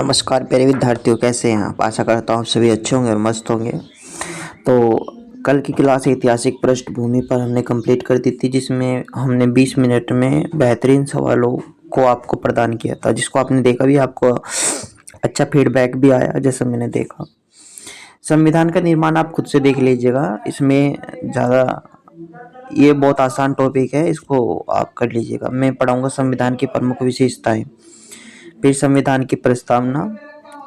नमस्कार प्यारे विद्यार्थियों, कैसे हैं आप। आशा करता हूँ आप सभी अच्छे होंगे और मस्त होंगे। तो कल की क्लास ऐतिहासिक पृष्ठभूमि पर हमने कंप्लीट कर दी थी, जिसमें हमने 20 मिनट में बेहतरीन सवालों को आपको प्रदान किया था, जिसको आपने देखा भी, आपको अच्छा फीडबैक भी आया जैसा मैंने देखा। संविधान का निर्माण आप खुद से देख लीजिएगा, इसमें ज़्यादा ये बहुत आसान टॉपिक है, इसको आप कर लीजिएगा। मैं पढ़ाऊँगा संविधान की प्रमुख विशेषताएं, फिर संविधान की प्रस्तावना।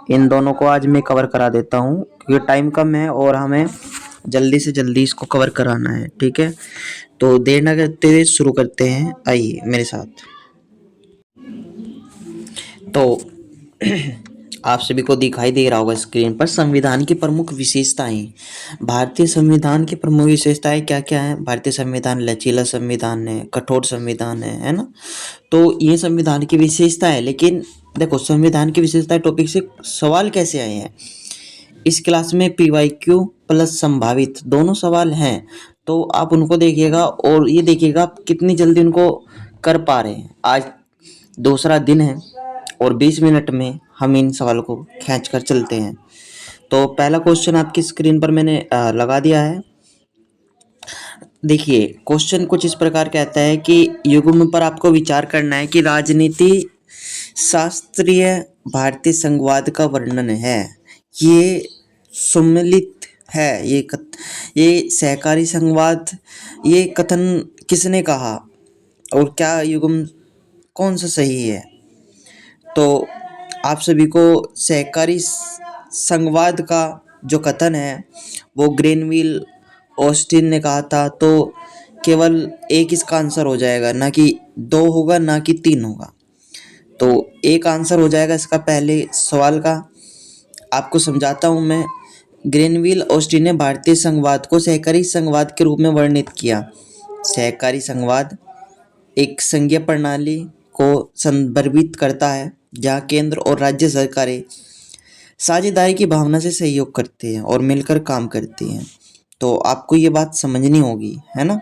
इन दोनों को आज मैं कवर करा देता हूँ क्योंकि टाइम कम है और हमें जल्दी से जल्दी इसको कवर कराना है, ठीक है। तो देर न करते हुए शुरू करते हैं, आइए मेरे साथ। तो आप सभी को दिखाई दे रहा होगा स्क्रीन पर संविधान की प्रमुख विशेषताएं। भारतीय संविधान की प्रमुख विशेषताएं क्या क्या है। भारतीय संविधान लचीला संविधान है, कठोर संविधान है ना। तो ये संविधान की विशेषता है। लेकिन देखो, संविधान की विशेषता टॉपिक से सवाल कैसे आए हैं। इस क्लास में PYQ प्लस संभावित दोनों सवाल हैं, तो आप उनको देखिएगा और ये देखिएगा आप कितनी जल्दी उनको कर पा रहे हैं। आज दूसरा दिन है और 20 मिनट में हम इन सवालों को खींच कर चलते हैं। तो पहला क्वेश्चन आपकी स्क्रीन पर मैंने लगा दिया है। देखिए, क्वेश्चन कुछ इस प्रकार कहता है कि युग्म पर आपको विचार करना है कि राजनीति शास्त्रीय भारतीय संघवाद का वर्णन है। ये सम्मिलित है, ये सहकारी संघवाद, ये कथन किसने कहा और क्या युग्म कौन सा सही है। तो आप सभी को सहकारी संघवाद का जो कथन है वो ग्रेनविल ऑस्टिन ने कहा था। तो केवल एक इसका आंसर हो जाएगा, ना कि दो होगा ना कि तीन होगा। तो एक आंसर हो जाएगा इसका पहले सवाल का। आपको समझाता हूँ मैं। ग्रेनविल ऑस्टिन ने भारतीय संघवाद को सहकारी संघवाद के रूप में वर्णित किया। सहकारी संघवाद एक संघीय प्रणाली को संदर्भित करता है जहाँ केंद्र और राज्य सरकारें साझेदारी की भावना से सहयोग करते हैं और मिलकर काम करती हैं। तो आपको ये बात समझनी होगी, है ना।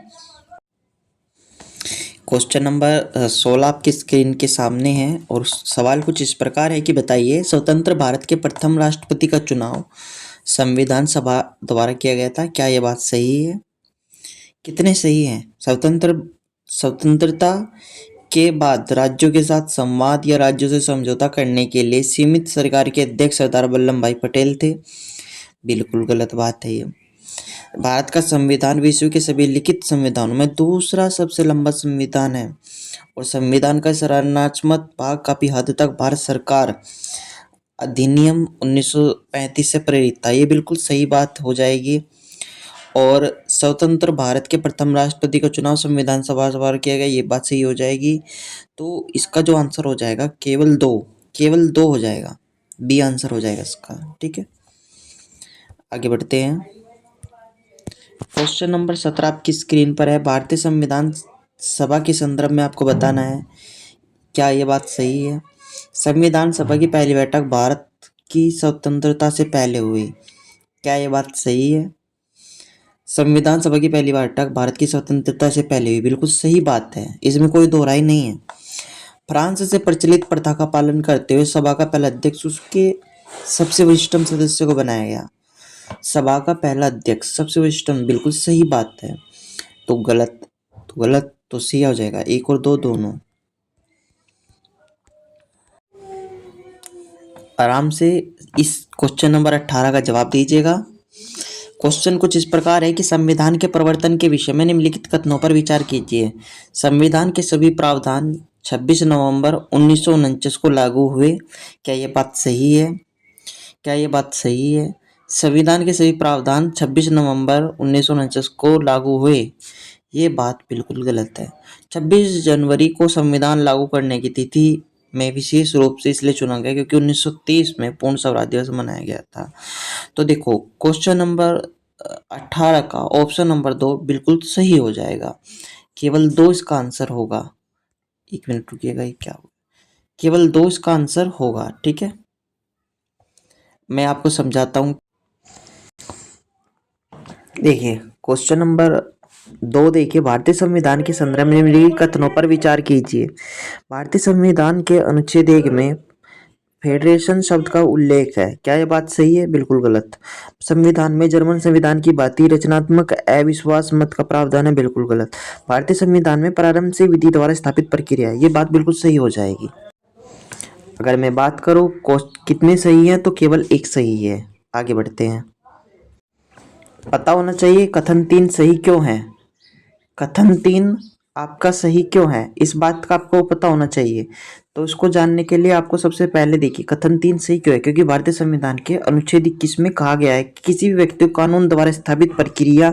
क्वेश्चन नंबर 16 आपकी स्क्रीन के सामने है और सवाल कुछ इस प्रकार है कि बताइए, स्वतंत्र भारत के प्रथम राष्ट्रपति का चुनाव संविधान सभा द्वारा किया गया था। क्या यह बात सही है। कितने सही हैं। स्वतंत्रता के बाद राज्यों के साथ संवाद या राज्यों से समझौता करने के लिए सीमित सरकार के अध्यक्ष सरदार वल्लभ भाई पटेल थे। बिल्कुल गलत बात है ये। भारत का संविधान विश्व के सभी लिखित संविधानों में दूसरा सबसे लंबा संविधान है और संविधान का संरचनात्मक भाग काफी हद तक भारत सरकार अधिनियम 1935 से प्रेरित था। ये बिल्कुल सही बात हो जाएगी। और स्वतंत्र भारत के प्रथम राष्ट्रपति का चुनाव संविधान सभा द्वारा किया गया, ये बात सही हो जाएगी। तो इसका जो आंसर हो जाएगा केवल दो हो जाएगा। बी आंसर हो जाएगा इसका, ठीक है। आगे बढ़ते हैं। क्वेश्चन नंबर 17 आपकी स्क्रीन पर है। भारतीय संविधान सभा के संदर्भ में आपको बताना है क्या ये बात सही है। संविधान सभा की पहली बैठक भारत की स्वतंत्रता से पहले हुई। क्या ये बात सही है। संविधान सभा की पहली बैठक भारत की स्वतंत्रता से पहले हुई, बिल्कुल सही बात है, इसमें कोई दोहराई नहीं है। फ्रांस से प्रचलित प्रथा का पालन करते हुए सभा का पहला अध्यक्ष उसके सबसे वरिष्ठतम सदस्य को बनाया गया। सभा का पहला अध्यक्ष सबसे वरिष्ठतम, बिल्कुल सही बात है। तो गलत तो सही हो जाएगा, एक और दो दोनों। आराम से इस क्वेश्चन नंबर 18 का जवाब दीजिएगा। क्वेश्चन कुछ इस प्रकार है कि संविधान के प्रवर्तन के विषय में निम्नलिखित कथनों पर विचार कीजिए। संविधान के सभी प्रावधान 26 नवंबर 1949 को लागू हुए। क्या ये बात सही है। क्या ये बात सही है। संविधान के सभी प्रावधान 26 नवंबर 1949 को लागू हुए, ये बात बिल्कुल गलत है। 26 जनवरी को संविधान लागू करने की तिथि में विशेष रूप से इसलिए चुना गया क्योंकि 1930 में पूर्ण स्वराज दिवस मनाया गया था। तो देखो, क्वेश्चन नंबर 18 का ऑप्शन नंबर 2 बिल्कुल सही हो जाएगा। केवल 2 इसका आंसर होगा। एक मिनट रुकिएगा, ये क्या होगा। केवल 2 इसका आंसर होगा, ठीक है। मैं आपको समझाता हूँ। देखिए, क्वेश्चन नंबर 2 देखिए, भारतीय संविधान के संदर्भ में निम्नलिखित कथनों पर विचार कीजिए। भारतीय संविधान के अनुच्छेद 1 में फेडरेशन शब्द का उल्लेख है। क्या यह बात सही है? बिल्कुल गलत। संविधान में जर्मन संविधान की बात ही रचनात्मक अविश्वास मत का प्रावधान है। बिल्कुल गलत। भारतीय संविधान में प्रारंभ से विधि द्वारा स्थापित प्रक्रिया है। ये बात बिल्कुल सही हो जाएगी। अगर मैं बात करूँ कितने सही हैं, तो केवल एक सही है। आगे बढ़ते हैं। पता होना चाहिए कथन 3 सही क्यों है। कथन 3 आपका सही क्यों है, इस बात का आपको पता होना चाहिए। तो इसको जानने के लिए आपको सबसे पहले देखिए कथन 3 सही क्यों है। क्योंकि भारतीय संविधान के अनुच्छेद 21 में कहा गया है कि किसी भी व्यक्ति को कानून द्वारा स्थापित प्रक्रिया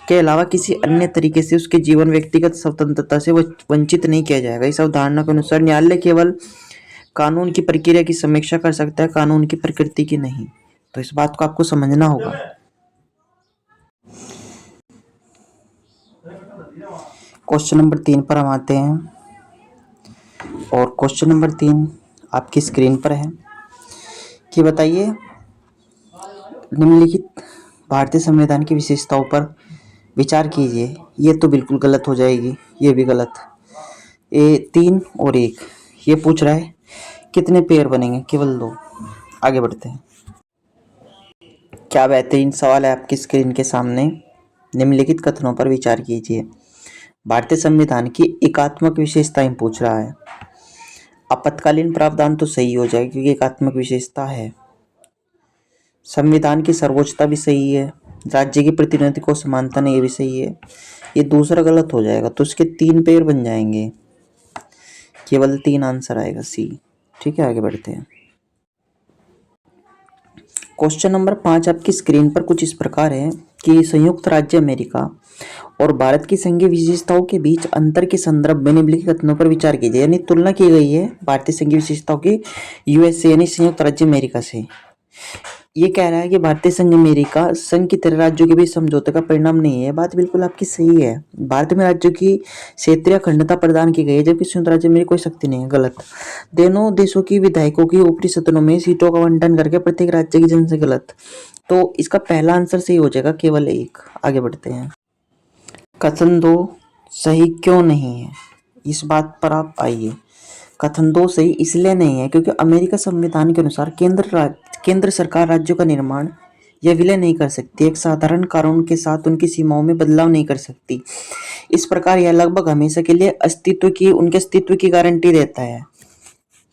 के अलावा किसी अन्य तरीके से उसके जीवन व्यक्तिगत स्वतंत्रता से वंचित नहीं किया जाएगा। इस अवधारणा के अनुसार न्यायालय केवल कानून की प्रक्रिया की समीक्षा कर सकता है, कानून की प्रकृति की नहीं। तो इस बात को आपको समझना होगा। क्वेश्चन नंबर 3 पर हम आते हैं, और क्वेश्चन नंबर 3 आपकी स्क्रीन पर है कि बताइए निम्नलिखित भारतीय संविधान की विशेषताओं पर विचार कीजिए। ये तो बिल्कुल गलत हो जाएगी, ये भी गलत। ये 3 और 1 ये पूछ रहा है कितने पेयर बनेंगे, केवल 2। आगे बढ़ते हैं। क्या बेहतरीन सवाल है आपकी स्क्रीन के सामने। निम्नलिखित कथनों पर विचार कीजिए। भारतीय संविधान की एकात्मक विशेषताएं पूछ रहा है। आपातकालीन प्रावधान तो सही हो जाएगा क्योंकि एकात्मक विशेषता है। संविधान की सर्वोच्चता भी सही है। राज्य की प्रतिनिधि को समानता नहीं, ये भी सही है। ये दूसरा गलत हो जाएगा, तो इसके 3 पेयर बन जाएंगे। केवल 3 आंसर आएगा, सी। ठीक है, आगे बढ़ते हैं। क्वेश्चन नंबर 5 आपकी स्क्रीन पर कुछ इस प्रकार है कि संयुक्त राज्य अमेरिका और भारत की संघीय विशेषताओं के बीच अंतर के संदर्भ में निम्नलिखित कथनों पर विचार कीजिए। यानी तुलना की गई है भारतीय संघीय विशेषताओं की यूएसए यानी संयुक्त राज्य अमेरिका से। ये कह रहा है कि भारतीय संघ अमेरिका संघ की तरह राज्यों के बीच समझौते का परिणाम नहीं है। बात बिल्कुल आपकी सही है। भारत में राज्यों की क्षेत्रीय अखंडता प्रदान की गई है, जबकि संयुक्त राज्य में कोई शक्ति नहीं है। गलत। दोनों देशों की विधायकों की ऊपरी सदनों में सीटों का आवंटन करके प्रत्येक राज्य की जनसंख्या। गलत। तो इसका पहला आंसर सही हो जाएगा, केवल 1। आगे बढ़ते हैं। कथन 2 सही क्यों नहीं है, इस बात पर आप आइए। कथन 2 सही इसलिए नहीं है क्योंकि अमेरिका संविधान के अनुसार केंद्र सरकार राज्यों का निर्माण या विलय नहीं कर सकती। एक साधारण कानून के साथ उनकी सीमाओं में बदलाव नहीं कर सकती। इस प्रकार यह लगभग हमेशा के लिए उनके अस्तित्व की गारंटी देता है।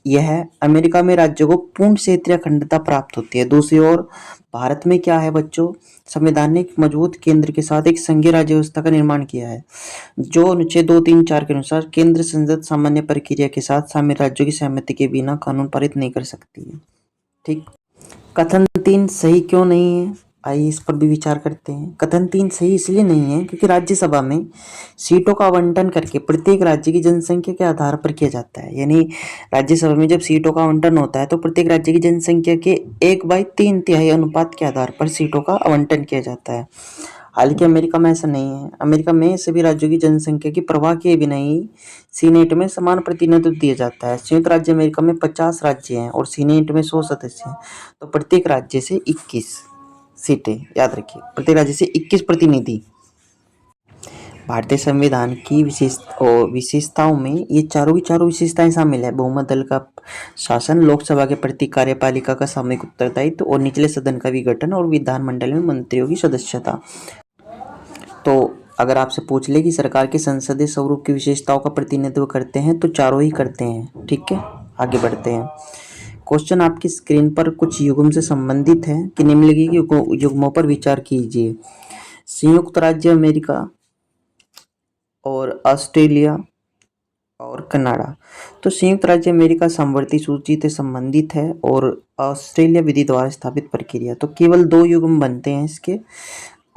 यह अमेरिका में राज्यों को पूर्ण क्षेत्रीय अखंडता प्राप्त होती है। दूसरी ओर भारत में क्या है बच्चों, संविधान ने एक मजबूत केंद्र के साथ एक संघीय राज्य व्यवस्था का निर्माण किया है, जो अनुच्छेद 2, 3, 4 के अनुसार केंद्र संसद सामान्य प्रक्रिया के साथ शामिल राज्यों की सहमति के बिना कानून पारित नहीं कर सकती है। ठीक। कथन 3 सही क्यों नहीं है, आइए इस पर भी विचार करते हैं। कथन 3 सही इसलिए नहीं है क्योंकि राज्यसभा में सीटों का आवंटन करके प्रत्येक राज्य की जनसंख्या के आधार पर किया जाता है। यानी राज्यसभा में जब सीटों का आवंटन होता है तो प्रत्येक राज्य की जनसंख्या के 1/3 अनुपात के आधार पर सीटों का आवंटन किया जाता है। हालांकि अमेरिका में ऐसा नहीं है। अमेरिका में सभी राज्यों की जनसंख्या की परवाह किए बिना ही सीनेट में समान प्रतिनिधित्व दिया जाता है। संयुक्त राज्य अमेरिका में 50 राज्य हैं और सीनेट में 100 सदस्य हैं, तो प्रत्येक राज्य से 21 सीटें। याद रखिए, प्रत्येक राज्य से 21 प्रतिनिधि। भारतीय संविधान की विशेषताओं में ये चारों की चारों विशेषताएं शामिल है। बहुमत दल का शासन, लोकसभा के प्रति कार्यपालिका का सामूहिक उत्तरदायित्व और निचले सदन का विघटन और विधानमंडल में मंत्रियों की सदस्यता। तो अगर आपसे पूछ ले कि सरकार के संसदीय स्वरूप की विशेषताओं का प्रतिनिधित्व करते हैं, तो चारों ही करते हैं। ठीक है, आगे बढ़ते हैं। क्वेश्चन आपकी स्क्रीन पर कुछ युग्म से संबंधित है कि निम्नलिखित युग्मों पर विचार कीजिए। संयुक्त राज्य अमेरिका और ऑस्ट्रेलिया और कनाडा। तो संयुक्त राज्य अमेरिका समवर्ती सूची से संबंधित है और ऑस्ट्रेलिया विधि द्वारा स्थापित प्रक्रिया। तो केवल 2 युग्म बनते हैं इसके।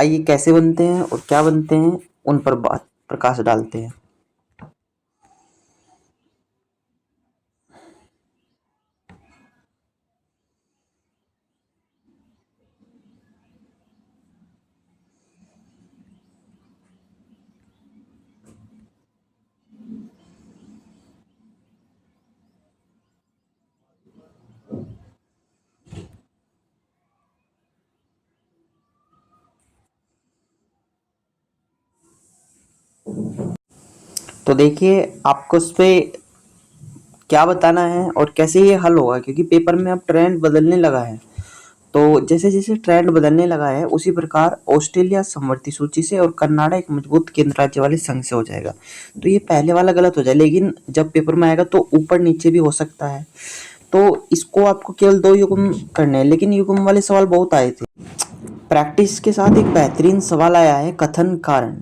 आइए कैसे बनते हैं और क्या बनते हैं, उन पर बात प्रकाश डालते हैं। तो देखिए आपको उस पे क्या बताना है और कैसे ये हल होगा, क्योंकि पेपर में अब ट्रेंड बदलने लगा है। तो जैसे जैसे ट्रेंड बदलने लगा है उसी प्रकार ऑस्ट्रेलिया समवर्ती सूची से और कनाडा एक मजबूत केंद्र राज्य वाले संघ से हो जाएगा। तो ये पहले वाला गलत हो जाए, लेकिन जब पेपर में आएगा तो ऊपर नीचे भी हो सकता है। तो इसको आपको केवल 2 युग्म करने हैं, लेकिन युग्म वाले सवाल बहुत आए थे। प्रैक्टिस के साथ एक बेहतरीन सवाल आया है, कथन कारण।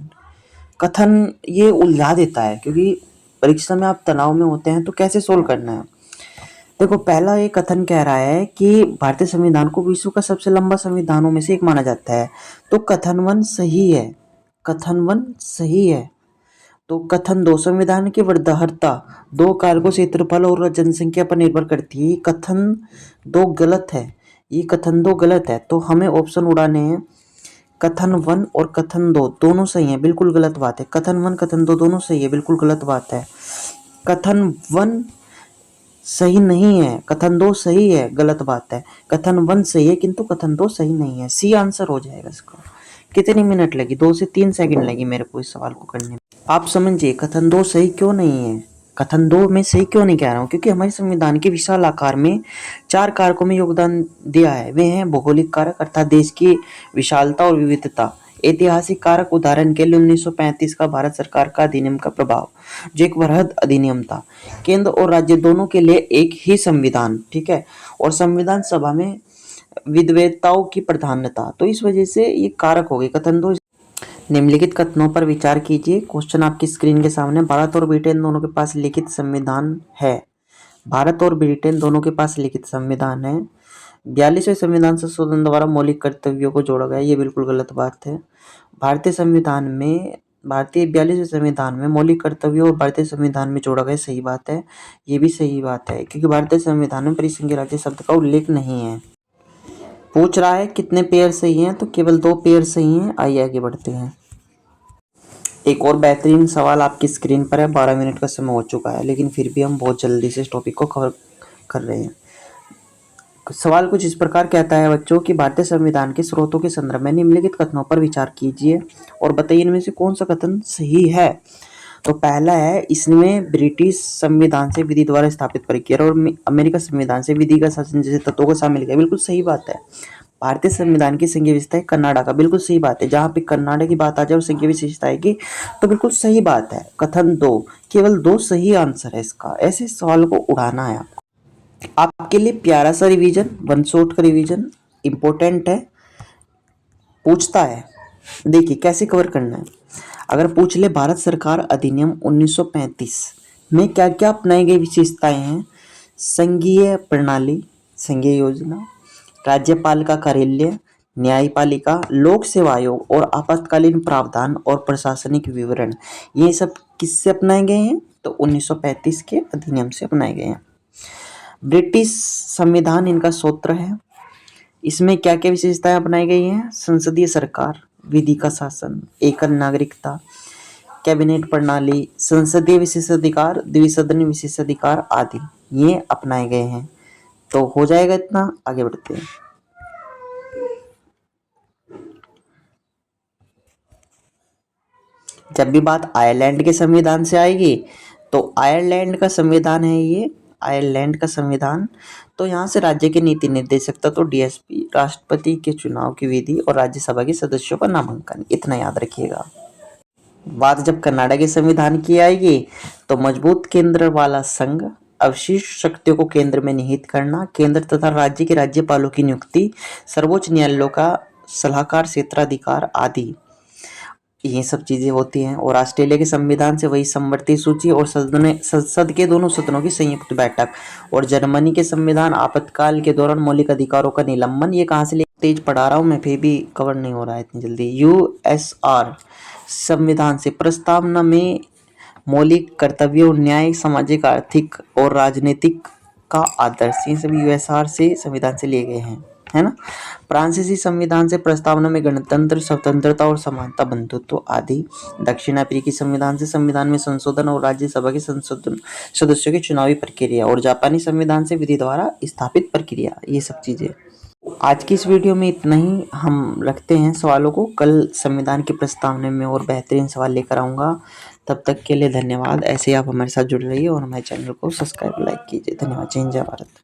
कथन ये उलझा देता है, क्योंकि परीक्षा में आप तनाव में होते हैं तो कैसे सोल्व करना है। देखो, पहला ये कथन कह रहा है कि भारतीय संविधान को विश्व का सबसे लंबा संविधानों में से एक माना जाता है। तो कथन 1 सही है। कथन 1 सही है। तो कथन 2 संविधान की वृद्धहरता 2 कारकों क्षेत्रफल और जनसंख्या पर निर्भर करती है। कथन 2 गलत है। ये कथन 2 गलत है, तो हमें ऑप्शन उड़ाने हैं। कथन 1 और कथन 2 दोनों सही है, बिल्कुल गलत बात है। कथन 1 कथन 2 दोनों सही है, बिल्कुल गलत बात है। कथन 1 सही नहीं है, कथन 2 सही है, गलत बात है। कथन 1 सही है किंतु कथन 2 सही नहीं है। सी आंसर हो जाएगा इसका। कितनी मिनट लगी? 2 से 3 सेकंड लगी मेरे को इस सवाल को करने में। आप समझिए कथन 2 सही क्यों नहीं है। कथन 2 में सही क्यों नहीं कह रहा हूँ, क्योंकि हमारे संविधान के विशाल आकार में 4 कारकों में योगदान दिया है। वे हैं भौगोलिक कारक अर्थात देश की विशालता और विविधता, ऐतिहासिक कारक उदाहरण के लिए 1935 का भारत सरकार का अधिनियम का प्रभाव जो एक वृहद अधिनियम था, केंद्र और राज्य दोनों के लिए एक ही संविधान, ठीक है, और संविधान सभा में विविधताओं की प्राधान्यता। तो इस वजह से ये कारक हो गए कथन 2। निम्नलिखित कथनों पर विचार कीजिए। क्वेश्चन आपकी स्क्रीन के सामने। भारत और ब्रिटेन दोनों के पास लिखित संविधान है। भारत और ब्रिटेन दोनों के पास लिखित संविधान है। 42वें संविधान संशोधन द्वारा मौलिक कर्तव्यों को जोड़ा गया, ये बिल्कुल गलत बात है। भारतीय 42वें संविधान में मौलिक कर्तव्यों और भारतीय संविधान में जोड़ा गया, सही बात है, ये भी सही बात है, क्योंकि भारतीय संविधान में परिसंघीय राज्य शब्द का उल्लेख नहीं है। पूछ रहा है कितने पेयर सही हैं, तो केवल 2 पेयर सही हैं। आइए आगे बढ़ते हैं। एक और बेहतरीन सवाल आपकी स्क्रीन पर है। 12 मिनट का समय हो चुका है, लेकिन फिर भी हम बहुत जल्दी से इस टॉपिक को कवर कर रहे हैं। सवाल कुछ इस प्रकार कहता है बच्चों कि भारतीय संविधान के स्रोतों के संदर्भ में निम्नलिखित कथनों पर विचार कीजिए और बताइए इनमें से कौन सा कथन सही है। तो पहला है, इसमें ब्रिटिश संविधान से विधि द्वारा स्थापित प्रक्रिया और अमेरिका संविधान से विधि का शासन जैसे तत्वों को शामिल किया, बिल्कुल सही बात है। भारतीय संविधान की संघीय विशेषता है कनाडा का, बिल्कुल सही बात है। जहां पे कनाडा की बात आ जाए और संघीय विशेषता आएगी तो बिल्कुल सही बात है। कथन 2, केवल 2 सही आंसर है इसका। ऐसे सवाल को उड़ाना है आपको। आपके लिए प्यारा सा रिवीजन, 1 शॉट का रिवीजन इंपॉर्टेंट है। पूछता है, देखिए कैसे कवर करना है। अगर पूछ ले भारत सरकार अधिनियम 1935 में क्या क्या अपनाई गई विशेषताएं हैं, संघीय प्रणाली, संघीय योजना, राज्यपाल का कार्यालय, न्यायपालिका, लोक सेवा आयोग और आपातकालीन प्रावधान और प्रशासनिक विवरण, ये सब किससे अपनाए गए हैं? तो 1935 के अधिनियम से अपनाए गए हैं। ब्रिटिश संविधान इनका सूत्र है। इसमें क्या क्या विशेषताएं अपनाई गई हैं? संसदीय सरकार, विधि का शासन, एकल नागरिकता, कैबिनेट प्रणाली, संसदीय विशेषाधिकार, द्विसदन विशेषाधिकार आदि ये अपनाए गए हैं। तो हो जाएगा इतना। आगे बढ़ते हैं। जब भी बात आयरलैंड के संविधान से आएगी तो आयरलैंड का संविधान है ये, आयरलैंड का संविधान। तो यहाँ से राज्य के नीति निर्देशक तो डीएसपी, राष्ट्रपति के चुनाव की विधि और राज्यसभा के सदस्यों का नामांकन, इतना याद रखिएगा। बात जब कनाडा के संविधान की आएगी तो मजबूत केंद्र वाला संघ, अवशिष्ट शक्तियों को केंद्र में निहित करना, केंद्र तथा राज्य के राज्यपालों की नियुक्ति, सर्वोच्च न्यायालयों का सलाहकार क्षेत्राधिकार आदि, ये सब चीजें होती हैं। और ऑस्ट्रेलिया के संविधान से वही समवर्ती सूची और संसद के दोनों सदनों की संयुक्त बैठक। और जर्मनी के संविधान आपातकाल के दौरान मौलिक अधिकारों का निलंबन। ये कहाँ से तेज पढ़ा रहा हूँ मैं, फिर भी कवर नहीं हो रहा है इतनी जल्दी। यूएसआर संविधान से प्रस्तावना में मौलिक कर्तव्यों, न्याय, सामाजिक, आर्थिक और राजनीतिक का आदर्श, ये सभी यूएसआर से संविधान से लिए गए हैं, है ना। फ्रांसीसी संविधान से प्रस्तावना में गणतंत्र, स्वतंत्रता और समानता, बंधुत्व आदि। दक्षिण अफ्रीकी संविधान से संविधान में संशोधन और राज्यसभा के संशोधन सदस्यों की चुनावी प्रक्रिया। और जापानी संविधान से विधि द्वारा स्थापित प्रक्रिया, ये सब चीजें। आज की इस वीडियो में इतना ही। हम रखते हैं सवालों को, कल संविधान की प्रस्तावना में और बेहतरीन सवाल लेकर आऊँगा। तब तक के लिए धन्यवाद। ऐसे ही आप हमारे साथ जुड़े रहिए और हमारे चैनल को सब्सक्राइब लाइक कीजिए। धन्यवाद। जय हिंद, जय भारत।